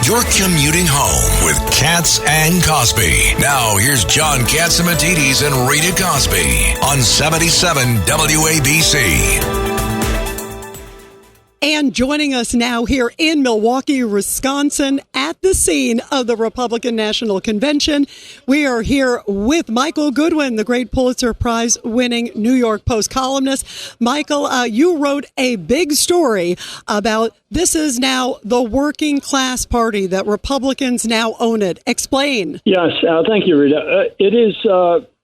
You're commuting home with Katz and Cosby. Now, here's John Catsimatidis and Rita Cosby on 77 WABC. And joining us now here in Milwaukee, Wisconsin, at the scene of the Republican National Convention, we are here with Michael Goodwin, the great Pulitzer Prize-winning New York Post columnist. Michael, you wrote a big story about this is now the working class party, that Republicans now own it. Explain. Yes, thank you, Rita. It is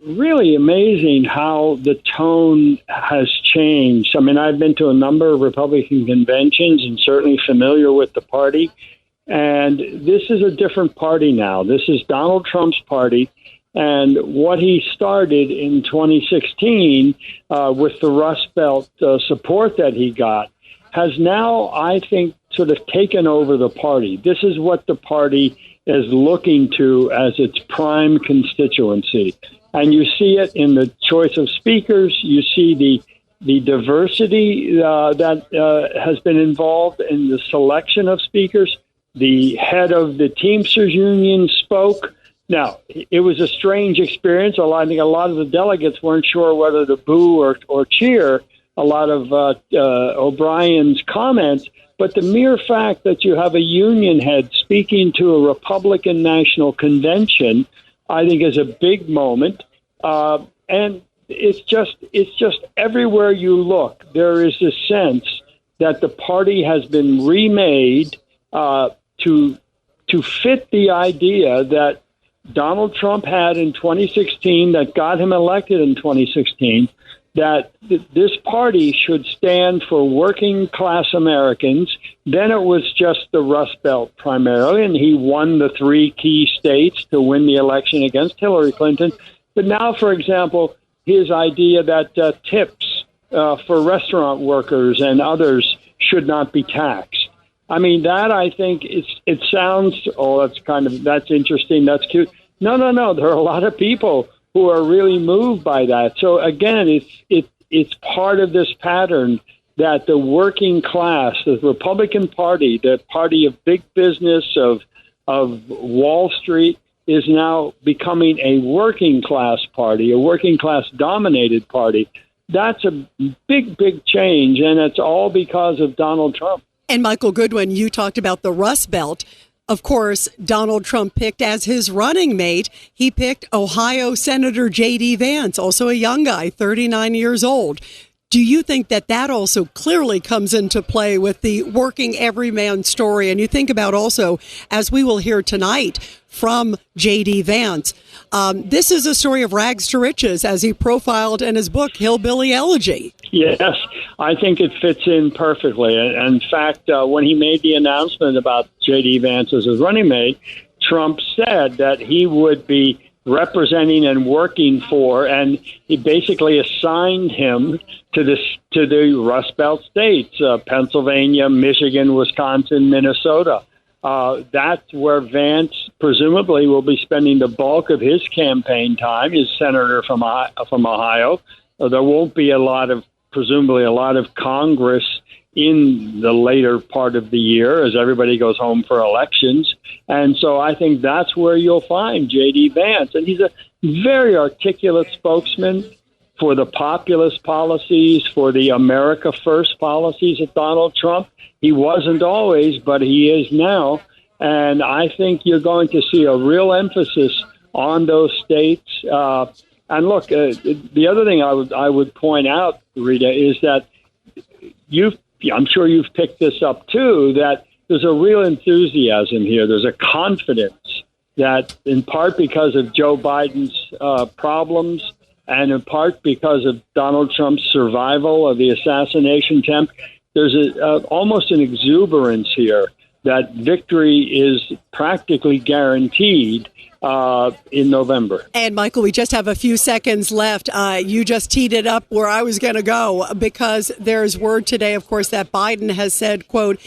really amazing how the tone has changed. I mean, I've been to a number of Republican conventions and certainly familiar with the party. And this is a different party now. This is Donald Trump's party. And what he started in 2016 with the Rust Belt support that he got has now, I think, sort of taken over the party. This is what the party is looking to as its prime constituency. And you see it in the choice of speakers. You see the diversity that has been involved in the selection of speakers. The head of the Teamsters Union spoke. Now, it was a strange experience. I think a lot of the delegates weren't sure whether to boo or cheer a lot of O'Brien's comments. But the mere fact that you have a union head speaking to a Republican National Convention, I think, is a big moment. And it's just everywhere you look, there is a sense that the party has been remade to fit the idea that Donald Trump had in 2016, that got him elected in 2016, that this party should stand for working class Americans. Then it was just the Rust Belt primarily, and he won the 3 key states to win the election against Hillary Clinton. But now, for example, his idea that tips for restaurant workers and others should not be taxed. I mean, that I think it sounds, that's interesting, that's cute. No. There are a lot of people who are really moved by that. So again, it's part of this pattern that the working class, the Republican Party, the party of big business, of Wall Street, is now becoming a working class party, a working class dominated party. That's a big, big change, and it's all because of Donald Trump. And Michael Goodwin, you talked about the Rust Belt. Of course, Donald Trump picked as his running mate, he picked Ohio Senator J.D. Vance, also a young guy, 39 years old. Do you think that also clearly comes into play with the working everyman story? And you think about also, as we will hear tonight from J.D. Vance, this is a story of rags to riches, as he profiled in his book, Hillbilly Elegy. Yes, I think it fits in perfectly. In fact, when he made the announcement about J.D. Vance as his running mate, Trump said that he would be representing and working for, and he basically assigned him to the Rust Belt states, Pennsylvania, Michigan, Wisconsin, Minnesota. That's where Vance presumably will be spending the bulk of his campaign time, his senator from Ohio. There won't be presumably a lot of Congress in the later part of the year as everybody goes home for elections. And so I think that's where you'll find J.D. Vance. And he's a very articulate spokesman for the populist policies, for the America First policies of Donald Trump. He wasn't always, but he is now. And I think you're going to see a real emphasis on those states. And look, the other thing I would point out, Rita, is that I'm sure you've picked this up too, that there's a real enthusiasm here. There's a confidence that, in part because of Joe Biden's problems, and in part because of Donald Trump's survival of the assassination attempt, there's almost an exuberance here that victory is practically guaranteed in November. And Michael, we just have a few seconds left. You just teed it up where I was going to go, because there's word today, of course, that Biden has said, quote,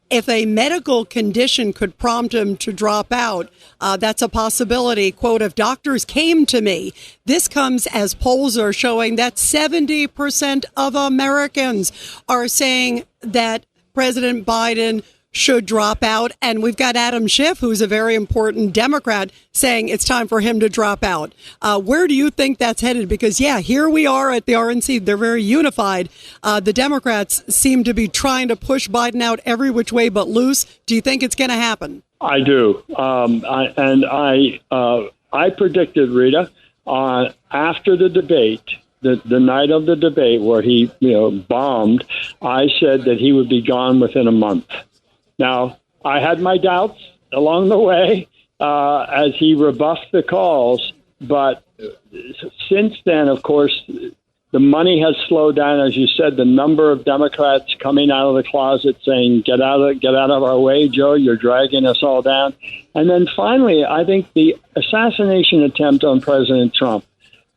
if a medical condition could prompt him to drop out, that's a possibility. Quote, if doctors came to me. This comes as polls are showing that 70% of Americans are saying that President Biden should drop out. And we've got Adam Schiff, who's a very important Democrat, saying it's time for him to drop out. Where do you think that's headed? Because, here we are at the RNC. They're very unified. The Democrats seem to be trying to push Biden out every which way but loose. Do you think it's going to happen? I do. I predicted, Rita, after the debate, the night of the debate where he bombed, I said that he would be gone within a month. Now, I had my doubts along the way as he rebuffed the calls, but since then, of course, the money has slowed down. As you said, the number of Democrats coming out of the closet saying, get out of our way, Joe, you're dragging us all down. And then finally, I think the assassination attempt on President Trump,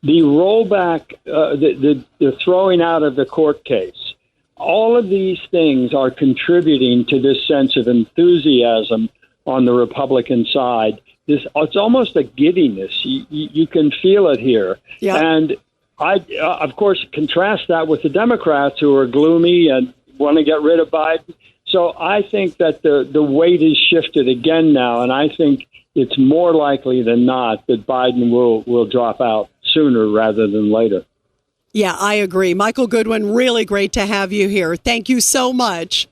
the rollback, the throwing out of the court case, all of these things are contributing to this sense of enthusiasm on the Republican side. It's almost a giddiness. You can feel it here. Yeah. And I, of course, contrast that with the Democrats who are gloomy and want to get rid of Biden. So I think that the weight is shifted again now, and I think it's more likely than not that Biden will drop out sooner rather than later. Yeah, I agree. Michael Goodwin, really great to have you here. Thank you so much.